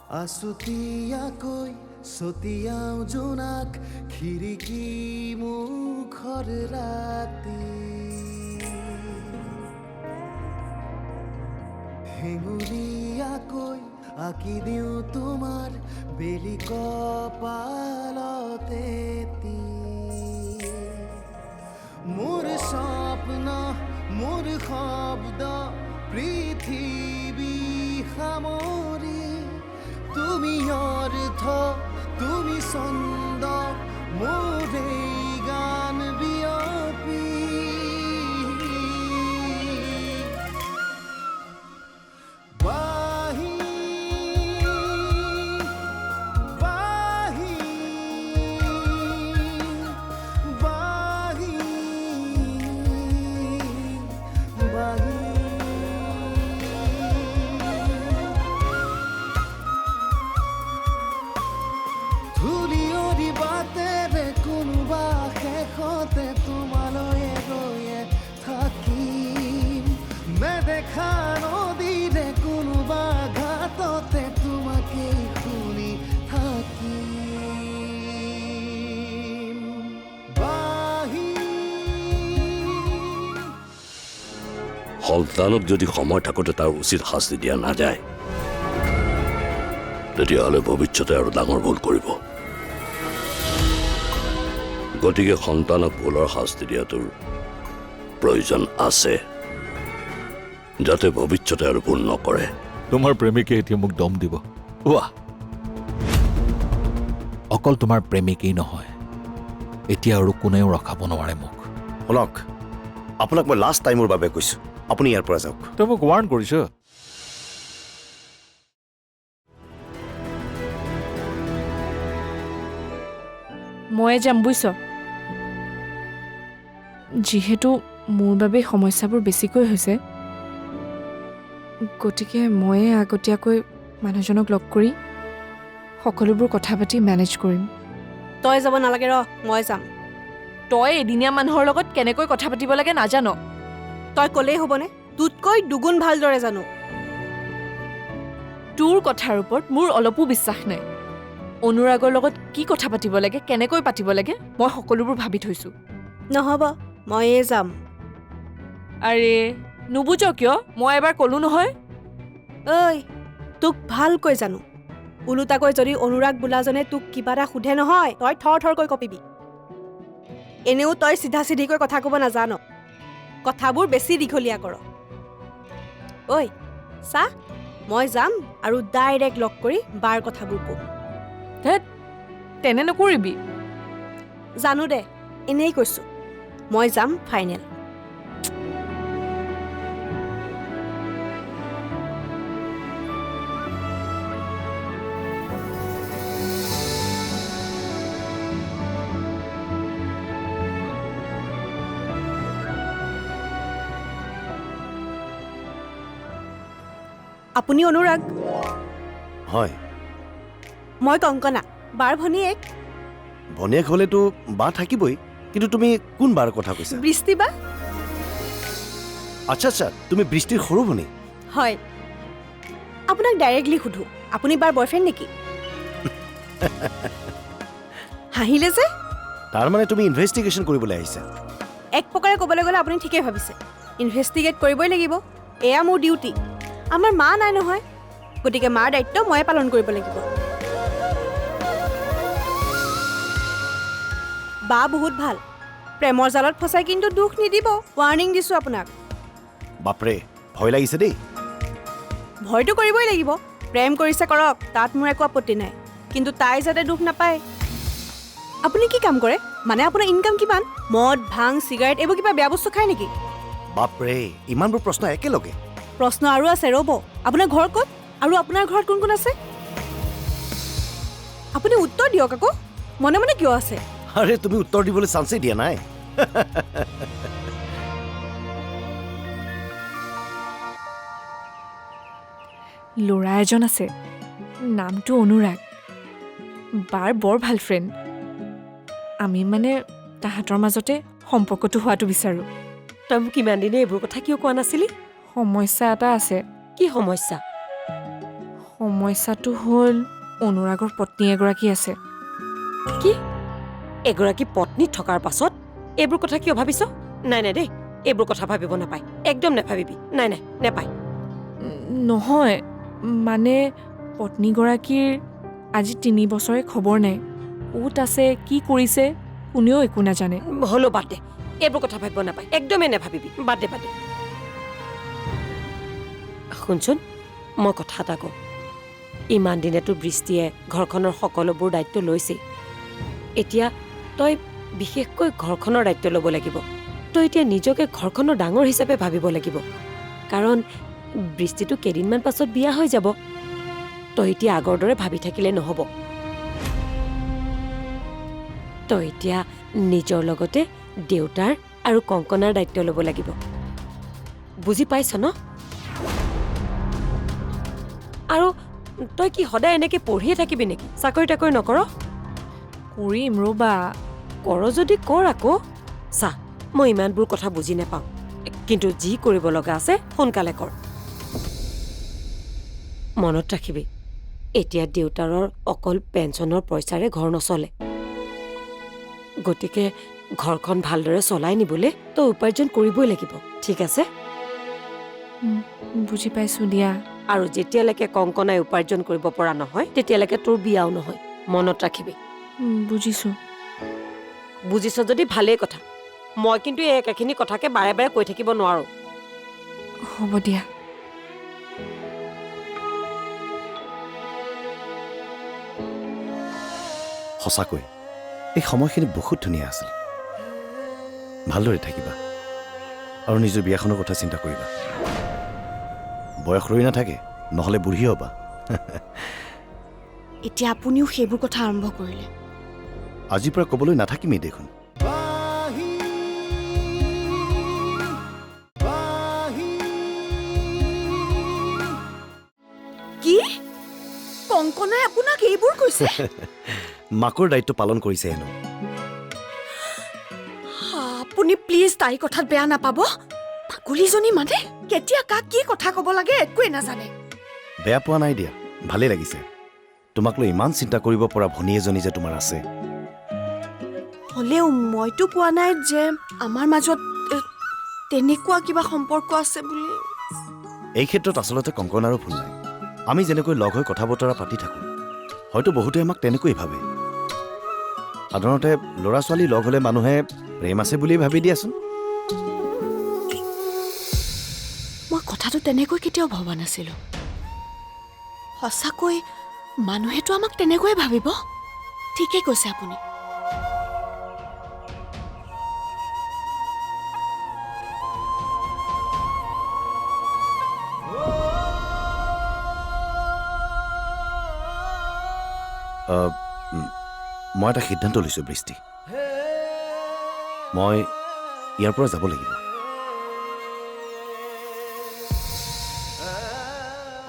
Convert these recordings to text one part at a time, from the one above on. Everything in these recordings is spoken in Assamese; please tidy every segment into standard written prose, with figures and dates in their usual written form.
আছুতীয়াকৈ ছটিয়াও জোনাক খিৰিকী মুখৰ ৰাতি হেঙুলীয়াকৈ আঁকি দিওঁ তোমাৰ বেলি কপালতে মোৰ স্বপ্ন মোৰ শব্দ পৃথিৱী সামৰি তুমি অৰ্থ তুমি ছন্দ মোৰ এই গান বিয়পি বাহি বাহি বাহি বাহি ধূলিয়ৰি বাটেৰে কোনোবা শেষতে তোমালৈ গৈয়ে থাকিম নেদেখা নদীৰে কোনোবা ঘাটতে তোমাকেই শুনি থাকিম বাহি সন্তানক যদি সময় থাকোঁতে তাৰ উচিত শাস্তি দিয়া নাযায় তেতিয়াহ'লে ভৱিষ্যতে আৰু ডাঙৰ ভুল কৰিব গতিকে সন্তানক ভুলৰ শাস্তি দিয়াটোৰ প্ৰয়োজন আছে যাতে ভৱিষ্যতে আৰু ভুল নকৰে তোমাৰ প্ৰেমিকে এতিয়া মোক দম দিব ৱাহ অকল তোমাৰ প্ৰেমিকেই নহয় এতিয়া আৰু কোনেও ৰখাব নোৱাৰে মোক শুনক আপোনাক মই লাষ্ট টাইমৰ বাবে কৈছোঁ আপুনি ইয়াৰ পৰা যাওক তই মোক ৱাৰ্ণ কৰিছ ময়ে যাম বুজিছ যিহেতু মোৰ বাবে সমস্যাবোৰ বেছিকৈ হৈছে গতিকে ময়ে আগতীয়াকৈ মানুহজনক লগ কৰি সকলোবোৰ কথা পাতি মেনেজ কৰিম তই যাব নালাগে ৰ মই যাম তই এদিনীয়া মানুহৰ লগত কেনেকৈ কথা পাতিব লাগে নাজান তই ক'লেই হ'বনে তোতকৈ দুগুণ ভালদৰে জানো তোৰ কথাৰ ওপৰত মোৰ অলপো বিশ্বাস নাই অনুৰাগৰ লগত কি কথা পাতিব লাগে কেনেকৈ পাতিব লাগে মই সকলোবোৰ ভাবি থৈছোঁ নহ'ব ময়ে যাম আৰে নুবুজ কিয় মই এবাৰ ক'লো নহয় ঐ তোক ভালকৈ জানো ওলোটাকৈ যদি অনুৰাগ বোলাজনে তোক কিবা এটা সোধে নহয় তই থৰ থৰকৈ কঁপিবি এনেও তই চিধা চিধিকৈ কথা ক'ব নাজান কথাবোৰ বেছি দীঘলীয়া কৰ ঐ চা মই যাম আৰু ডাইৰেক্ট লগ কৰি বাৰ কথাবোৰ ক'ম ধেত তেনে নকৰিবি জানো দে এনেই কৈছোঁ মই যাম ফাইনেল আপুনি অনুৰাগ হয় মই কংকনা বাৰ ভনীয়েক ভনীয়েক হ'লেতো বা থাকিবই কিন্তু তুমি কোন বাৰ কথা কৈছা বৃষ্টি বা আচ্ছা আচ্ছা তুমি বৃষ্টিৰ সৰু ভনী হয় আপোনাক ডাইৰেক্টলি সুধো আপুনি বাৰ বয়ফ্ৰেণ্ড নেকি হাঁহিলে যে তাৰমানে তুমি ইনভেষ্টিগেশ্যন কৰিবলৈ আহিছা এক প্ৰকাৰে ক'বলৈ গ'লে আপুনি ঠিকেই ভাবিছে ইনভেষ্টিগেট কৰিবই লাগিব এয়া মোৰ ডিউটি আমাৰ মা নাই নহয় গতিকে মাৰ দায়িত্ব ময়ে পালন কৰিব লাগিব বা বহুত ভাল প্ৰেমৰ জালত ফচাই কিন্তু দুখ নিদিব ৱাৰ্ণিং দিছোঁ আপোনাক বাপৰে ভয় লাগিছে দেই ভয়টো কৰিবই লাগিব প্ৰেম কৰিছে কৰক তাত মোৰ একো আপত্তি নাই কিন্তু তাই যাতে দুখ নাপায় আপুনি কি কাম কৰে মানে আপোনাৰ ইনকাম কিমান মদ ভাং চিগাৰেট এইবোৰ কিবা বেয়া বস্তু খায় নেকি বাপৰে ইমানবোৰ প্ৰশ্ন একেলগে প্ৰশ্ন আৰু আছে ৰ'ব আপোনাৰ ঘৰ ক'ত আৰু আপোনাৰ ঘৰত কোন কোন আছে আপুনি উত্তৰ দিয়ক আকৌ মনে মনে কিয় আছে আৰে তুমি উত্তৰ দিবলৈ চান্সেই দিয়া নাই ল'ৰা এজন আছে নামটো অনুৰাগ বাৰ বৰ ভাল ফ্ৰেণ্ড আমি মানে তাহাঁতৰ মাজতে সম্পৰ্কটো হোৱাটো বিচাৰোঁ তই মোক ইমান দিনে এইবোৰ কথা কিয় কোৱা নাছিলি সমস্যা এটা আছে কি সমস্যা সমস্যাটো হ'ল অনুৰাগৰ পত্নী এগৰাকী আছে। কি এগৰাকী পত্নী থকাৰ পাছত এইবোৰ কথা কিয় ভাবিছ? নাই নাই দেই, এইবোৰ কথা ভাবিব নাপায়, একদম নাভাবিবি। নাই নাই, নেপায়। নহয়, মানে পত্নীগৰাকীৰ আজি 3 বছৰে খবৰ নাই। ক'ত আছে, কি কৰিছে, কোনেও একো নাজানে। হ'লেও বাদ দে, এইবোৰ কথা ভাবিব নাপায়, একদমেই নাভাবিবি। বাদ দে বাদ দে। শুনচোন, মই কথা এটা কওঁ। ইমান দিনেতো বৃষ্টিয়ে ঘৰখনৰ সকলোবোৰ দায়িত্ব লৈছেই। এতিয়া তই বিশেষকৈ ঘৰখনৰ দায়িত্ব ল'ব লাগিব। তই এতিয়া নিজকে ঘৰখনৰ ডাঙৰ হিচাপে ভাবিব লাগিব, কাৰণ বৃষ্টিটো কেইদিনমান পাছত বিয়া হৈ যাব। তই এতিয়া আগৰ দৰে ভাবি থাকিলে নহ'ব। তই এতিয়া নিজৰ লগতে দেউতাৰ আৰু কংকনাৰ দায়িত্ব ল'ব লাগিব। বুজি পাইছ ন? আৰু তই কি সদায় এনেকে পঢ়িয়ে থাকিবি নেকি? চাকৰি তাকৰি নকৰ? কৰিম ৰ'বা। কৰ যদি কৰ আকৌ। চা, মই ইমানবোৰ কথা বুজি নাপাওঁ, কিন্তু যি কৰিব লগা আছে সোনকালে কৰ। মনত ৰাখিবি, এতিয়া দেউতাৰৰ অকল পেঞ্চনৰ পইচাৰে ঘৰ নচলে। গতিকে ঘৰখন ভালদৰে চলাই নিবলৈ তই উপাৰ্জন কৰিবই লাগিব, ঠিক আছে? বুজি পাইছোঁ দিয়া। আৰু যেতিয়ালৈকে কংকনাই উপাৰ্জন কৰিব পৰা নহয়, তেতিয়ালৈকে তোৰ বিয়াও নহয়। মনত ৰাখিবি। বুজিছোঁ। বুজিছ যদি ভালেই কথা। মই কিন্তু এই একেখিনি কথাকে বাৰে বাৰে কৈ থাকিব নোৱাৰো। হ'ব দিয়া। সঁচাকৈ এই সময়খিনি বহুত ধুনীয়া আছিল। ভালদৰে থাকিবা আৰু নিজৰ বিয়াখনৰ কথা চিন্তা কৰিবা। বয়স ৰৈ নাথাকে, নহ'লে বুঢ়ী হ'বা। এতিয়া আপুনিও সেইবোৰ কথা আৰম্ভ কৰিলে। আজিৰ পৰা ক'বলৈ নাথাকিমেই দেখোন। কি কংকনাই আপোনাক এইবোৰ কৈছে? মাকৰ দায়িত্ব পালন কৰিছে হেনো। আপুনি প্লিজ তাইৰ কথাত বেয়া নাপাব। পাগলীজনী মানে কেতিয়া কাক কি কথা ক'ব লাগে একোৱে নাজানে। বেয়া পোৱা নাই দিয়া, ভালেই লাগিছে। তোমাক লৈ ইমান চিন্তা কৰিব পৰা ভনী এজনী যে তোমাৰ আছে। হ'লেও মইতো কোৱা নাই যে আমাৰ মাজত তেনেকুৱা কিবা সম্পৰ্ক আছে বুলি। এই ক্ষেত্ৰত আচলতে কংকনাৰো ভুল নাই। আমি যেনেকৈ লগ হৈ কথা বতৰা পাতি থাকোঁ, হয়তো বহুতে আমাক তেনেকৈ ভাবে। সাধাৰণতে ল'ৰা ছোৱালী লগ হ'লে মানুহে প্ৰেম আছে বুলিয়েই ভাবি দিয়াচোন। মই কথাটো তেনেকৈ কেতিয়াও ভবা নাছিলোঁ। সঁচাকৈ মানুহেতো আমাক তেনেকৈয়ে ভাবিব। ঠিকেই কৈছে আপুনি। মই এটা সিদ্ধান্ত লৈছোঁ বৃষ্টি। মই ইয়াৰ পৰা যাব লাগিব।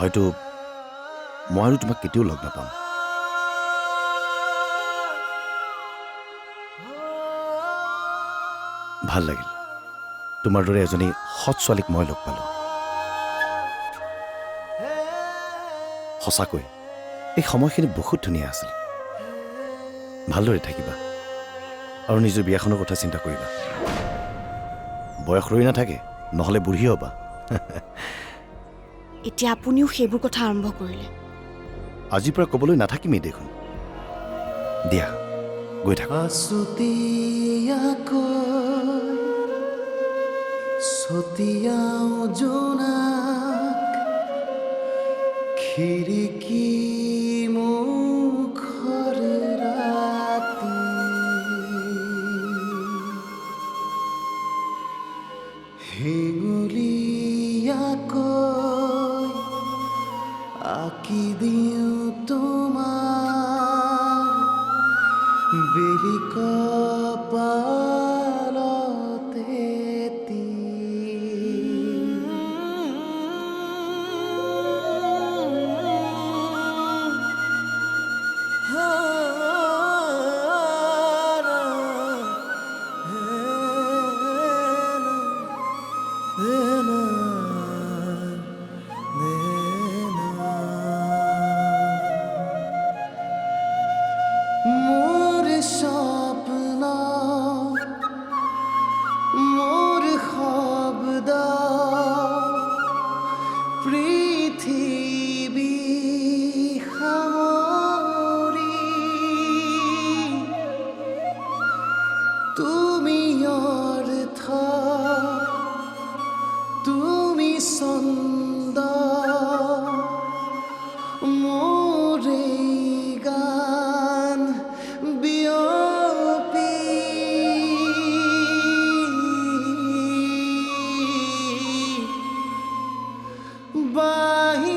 হয়তো মই আৰু তোমাক কেতিয়াও লগ নাপাম। ভাল লাগিল, তোমাৰ দৰে এজনী সৎ ছোৱালীক মই লগ পালোঁ। সঁচাকৈ এই সময়খিনি বহুত ধুনীয়া আছিল। ভালদৰে থাকিবা আৰু নিজৰ বিয়াখনৰ কথা চিন্তা কৰিবা। বয়স ৰৈ নাথাকে, নহ'লে বুঢ়ী হ'বা। এতিয়া আপুনিও সেইবোৰ কথা আৰম্ভ কৰিলে। আজিৰ পৰা ক'বলৈ নাথাকিমেই দেখোন। দিয়া, গৈ থাকা। ছটিয়াও জোনাক খিৰিকী মুখৰ ৰাতি, হেঙুলীয়াকৈ আঁকি দিওঁ তোমাৰ বেলি কপালতে ছন্দ মোৰে গান বিয়পি বাহি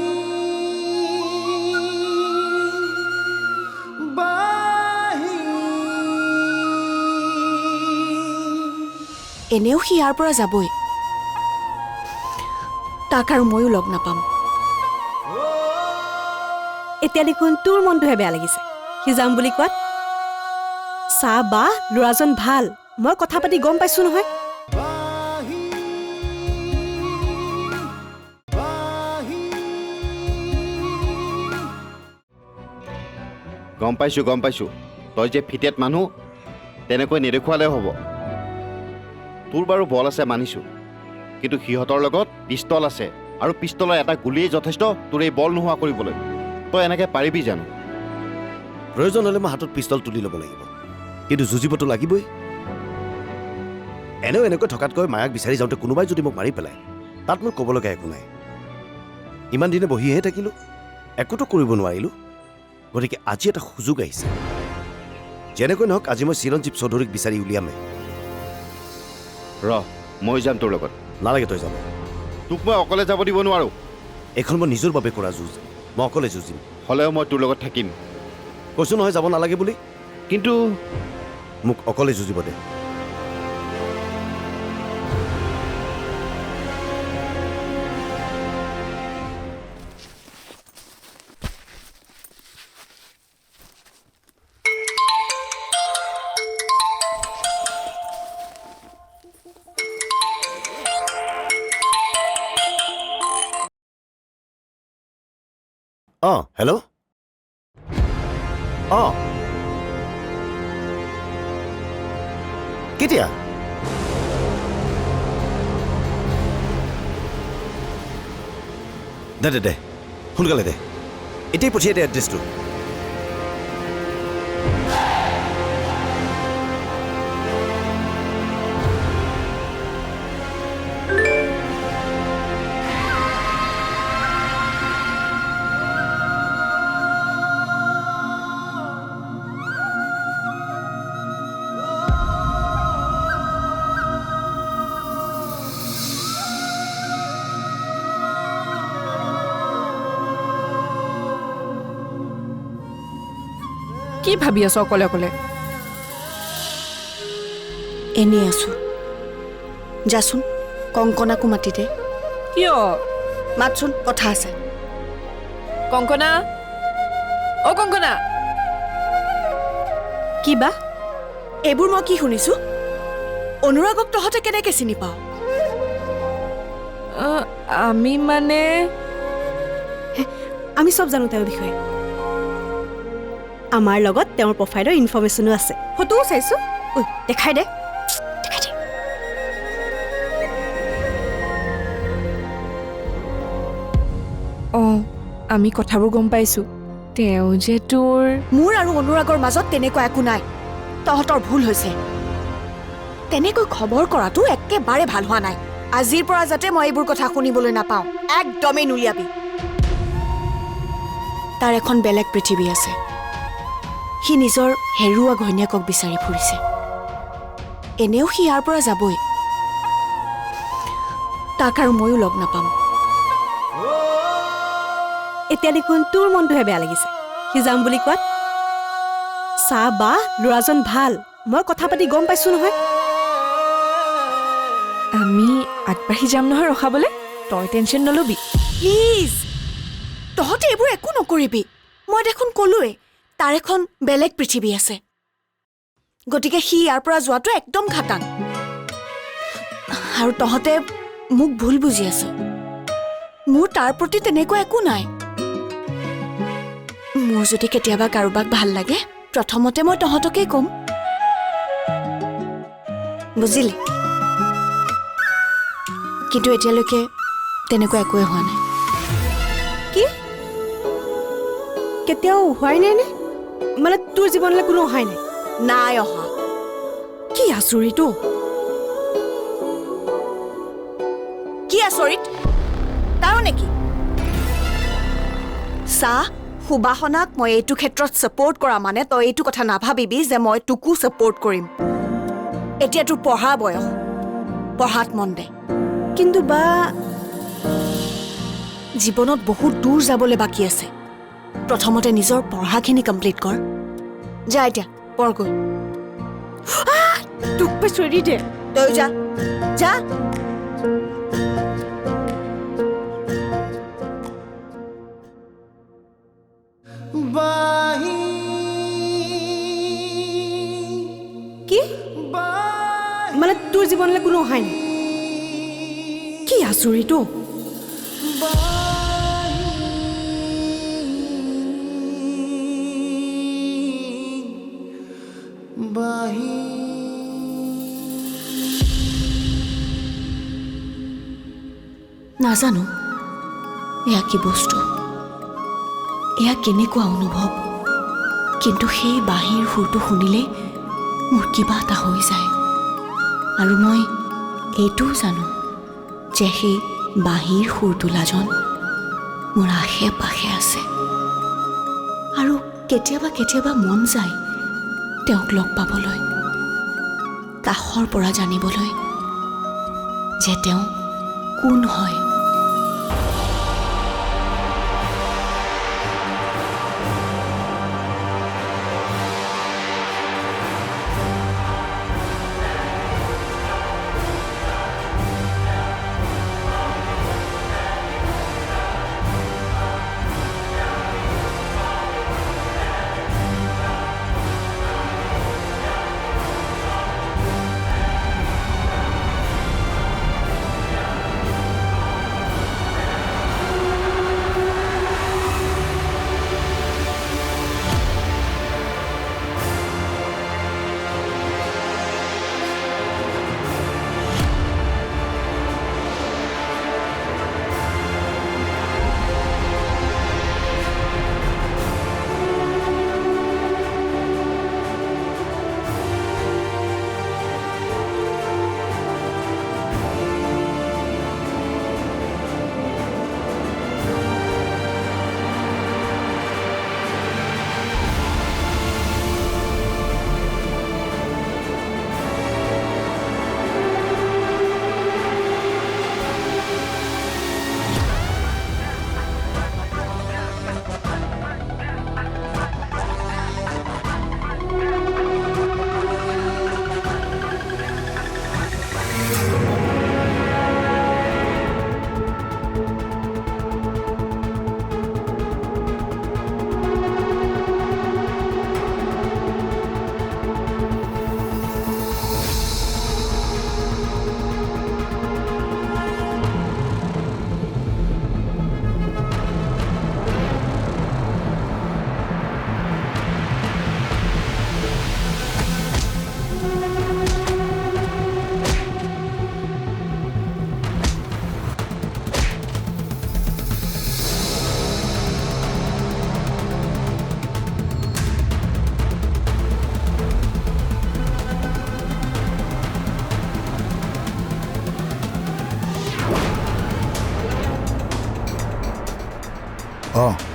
এনেও সি ইয়াৰ পৰা যাবই তাক আৰু ময়ো লগ নাপাম এতিয়া দেখোন তোৰ মনটোহে বেয়া লাগিছে সি যাম বুলি কোৱাত চা বা ল'ৰাজন ভাল মই কথা পাতি গম পাইছো নহয় গম পাইছো তই যে ফিটেত মানুহ তেনেকৈ নেদেখুৱালে হ'ব তোৰ বাৰু বল আছে মানিছো কিন্তু সিহঁতৰ লগত পিষ্টল আছে আৰু পিষ্টলৰ এটা গুলীয়েই যথেষ্ট তোৰ এই বল নোহোৱা কৰিবলৈ তই এনেকৈ পাৰিবি জানো প্ৰয়োজন হ'লে মই হাতত পিষ্টল তুলি ল'ব লাগিব কিন্তু যুঁজিবতো লাগিবই এনেকৈ থকাতকৈ মায়াক বিচাৰি যাওঁতে কোনোবাই যদি মোক মাৰি পেলায় তাত মোৰ ক'বলগীয়া একো নাই ইমান দিনে বহিহে থাকিলোঁ একোতো কৰিব নোৱাৰিলোঁ গতিকে আজি এটা সুযোগ আহিছে যেনেকৈ নহওক আজি মই চিৰঞ্জীৱ চৌধুৰীক বিচাৰি উলিয়ামে ৰ মই যাম তোৰ লগত নালাগে তই যাব তোক মই অকলে যাব দিব নোৱাৰোঁ এইখন মই নিজৰ বাবে কৰা যুঁজ মই অকলে যুঁজিম হ'লেও মই তোৰ লগত থাকিম কৈছোঁ নহয় যাব নালাগে বুলি কিন্তু মোক অকলে যুঁজিব দে অঁ হেল্ল' অঁ কেতিয়া দে সোনকালে দে এতিয়াই পঠিয়াই দে এড্ৰেছটো কি ভাবি আছ অকলে অকলে এনেই আছো যাচোন কংকনাকো মাতি দে কিয় মাতচোন কথা আছে কংকনা অ কংকনা কিবা এইবোৰ মই কি শুনিছো অনুৰাগক তহঁতে কেনেকৈ চিনি পাওঁ আমি মানে আমি চব জানো তেওঁৰ বিষয়ে আমাৰ লগত তেওঁৰ প্ৰফাইলৰ ইনফৰমেশ্যনো আছে ফটোও চাইছো ঐ দেখাই দে অঁ আমি কথাবোৰ গম পাইছোঁ তেওঁ যে তোৰ মোৰ আৰু অনুৰাগৰ মাজত তেনেকুৱা একো নাই তহঁতৰ ভুল হৈছে তেনেকৈ খবৰ কৰাটো একেবাৰে ভাল হোৱা নাই আজিৰ পৰা যাতে মই এইবোৰ কথা শুনিবলৈ নাপাওঁ একদমেই নুলিয়াবি তাৰ এখন বেলেগ পৃথিৱী আছে সি নিজৰ হেৰুৱা ঘৈণীয়েকক বিচাৰি ফুৰিছে এনেও সি ইয়াৰ পৰা যাবই তাক আৰু ময়ো লগ নাপাম এতিয়া দেখোন তোৰ মনটোহে বেয়া লাগিছে সি যাম বুলি কোৱাত চা বা ল'ৰাজন ভাল মই কথা পাতি গম পাইছো নহয় আমি আগবাঢ়ি যাম নহয় ৰখাবলৈ তই টেনশ্যন নল'বি প্লিজ তহঁতে এইবোৰ একো নকৰিবি মই দেখোন ক'লোৱে তাৰ এখন বেলেগ পৃথিৱী আছে গতিকে সি ইয়াৰ পৰা যোৱাটো একদম খাটাং আৰু তহঁতে মোক ভুল বুজি আছ মোৰ তাৰ প্ৰতি তেনেকুৱা একো নাই মোৰ যদি কেতিয়াবা কাৰোবাক ভাল লাগে প্ৰথমতে মই তহঁতকেই ক'ম বুজিলি কিন্তু এতিয়ালৈকে তেনেকুৱা একোৱে হোৱা নাই কি কেতিয়াও হোৱাই নাই নে মানে তোৰ জীৱনলৈ কোনো অহাই নাই নাই অহা কি আচৰিত কি আচৰিত তাৰো নেকি চা সুবাসনাক মই এইটো ক্ষেত্ৰত ছাপোৰ্ট কৰা মানে তই এইটো কথা নাভাবিবি যে মই তোকো ছাপোৰ্ট কৰিম এতিয়া তোৰ পঢ়া বয়স পঢ়াত মন দে কিন্তু বা জীৱনত বহুত দূৰ যাবলৈ বাকী আছে প্ৰথমতে নিজৰ পঢ়াখিনি কমপ্লিট কৰ যা এতিয়া পঢ়গৈ তোক পাইছো এৰি দে তই যা যা কি মানে তোৰ জীৱনলৈ কোনো অহাই নাই কি আচৰিত নাজানো এয়া কি বস্তু এয়া কেনেকুৱা অনুভৱ কিন্তু সেই বাঁহীৰ সুৰটো শুনিলে মোৰ কিবা এটা হৈ যায় আৰু মই এইটোও জানো যে সেই বাঁহীৰ সুৰটোলাজন মোৰ আশে পাশে আছে আৰু কেতিয়াবা কেতিয়াবা মন যায় তেওঁক লগ পাবলৈ কাষৰ পৰা জানিবলৈ যে তেওঁ কোন হয়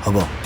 হ'ব